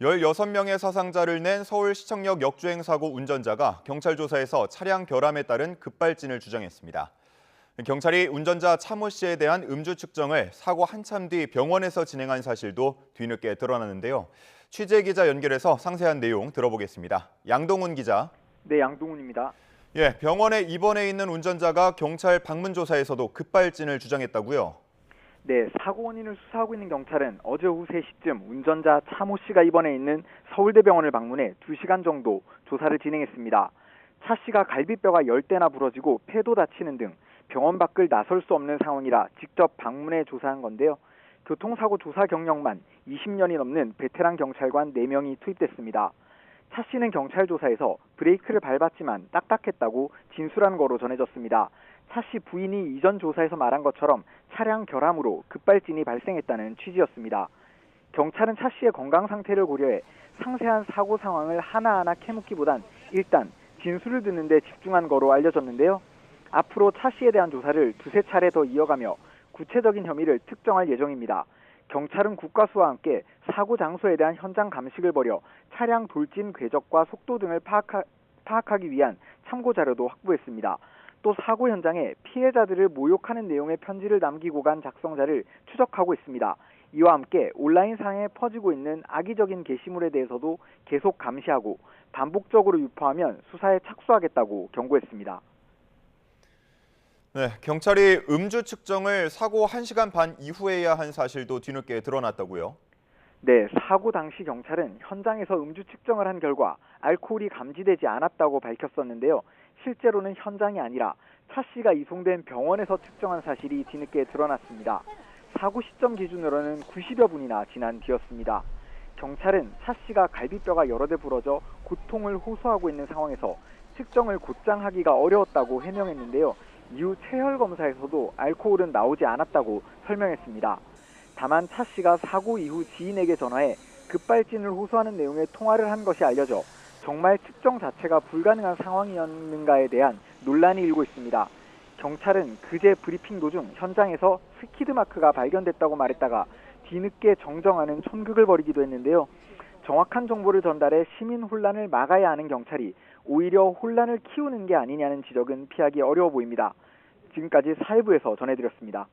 16명의 사상자를 낸 서울시청역 역주행 사고 운전자가 경찰 조사에서 차량 결함에 따른 급발진을 주장했습니다. 경찰이 운전자 차모 씨에 대한 음주 측정을 사고 한참 뒤 병원에서 진행한 사실도 뒤늦게 드러났는데요. 취재 기자 연결해서 상세한 내용 들어보겠습니다. 양동훈 기자. 네, 양동훈입니다. 병원에 입원해 있는 운전자가 경찰 방문 조사에서도 급발진을 주장했다고요? 네, 사고 원인을 수사하고 있는 경찰은 어제 오후 3시쯤 운전자 차모 씨가 입원해 있는 서울대병원을 방문해 2시간 정도 조사를 진행했습니다. 차 씨가 갈비뼈가 10대나 부러지고 폐도 다치는 등 병원 밖을 나설 수 없는 상황이라 직접 방문해 조사한 건데요. 교통사고 조사 경력만 20년이 넘는 베테랑 경찰관 4명이 투입됐습니다. 차 씨는 경찰 조사에서 브레이크를 밟았지만 딱딱했다고 진술한 거로 전해졌습니다. 차 씨 부인이 이전 조사에서 말한 것처럼 차량 결함으로 급발진이 발생했다는 취지였습니다. 경찰은 차 씨의 건강 상태를 고려해 상세한 사고 상황을 하나하나 캐묻기보단 일단 진술을 듣는 데 집중한 거로 알려졌는데요. 앞으로 차 씨에 대한 조사를 2-3차례 더 이어가며 구체적인 혐의를 특정할 예정입니다. 경찰은 국과수와 함께 사고 장소에 대한 현장 감식을 벌여 차량 돌진 궤적과 속도 등을 파악하기 위한 참고 자료도 확보했습니다. 또 사고 현장에 피해자들을 모욕하는 내용의 편지를 남기고 간 작성자를 추적하고 있습니다. 이와 함께 온라인상에 퍼지고 있는 악의적인 게시물에 대해서도 계속 감시하고 반복적으로 유포하면 수사에 착수하겠다고 경고했습니다. 경찰이 음주 측정을 사고 1시간 반 이후에 해야 한 사실도 뒤늦게 드러났다고요? 네, 사고 당시 경찰은 현장에서 음주 측정을 한 결과 알코올이 감지되지 않았다고 밝혔었는데요. 실제로는 현장이 아니라 차 씨가 이송된 병원에서 측정한 사실이 뒤늦게 드러났습니다. 사고 시점 기준으로는 90여 분이나 지난 뒤였습니다. 경찰은 차 씨가 갈비뼈가 여러 대 부러져 고통을 호소하고 있는 상황에서 측정을 곧장 하기가 어려웠다고 해명했는데요. 이후 체열 검사에서도 알코올은 나오지 않았다고 설명했습니다. 다만 차 씨가 사고 이후 지인에게 전화해 급발진을 호소하는 내용의 통화를 한 것이 알려져 정말 측정 자체가 불가능한 상황이었는가에 대한 논란이 일고 있습니다. 경찰은 그제 브리핑 도중 현장에서 스키드 마크가 발견됐다고 말했다가 뒤늦게 정정하는 촌극을 벌이기도 했는데요. 정확한 정보를 전달해 시민 혼란을 막아야 하는 경찰이 오히려 혼란을 키우는 게 아니냐는 지적은 피하기 어려워 보입니다. 지금까지 사회부에서 전해드렸습니다.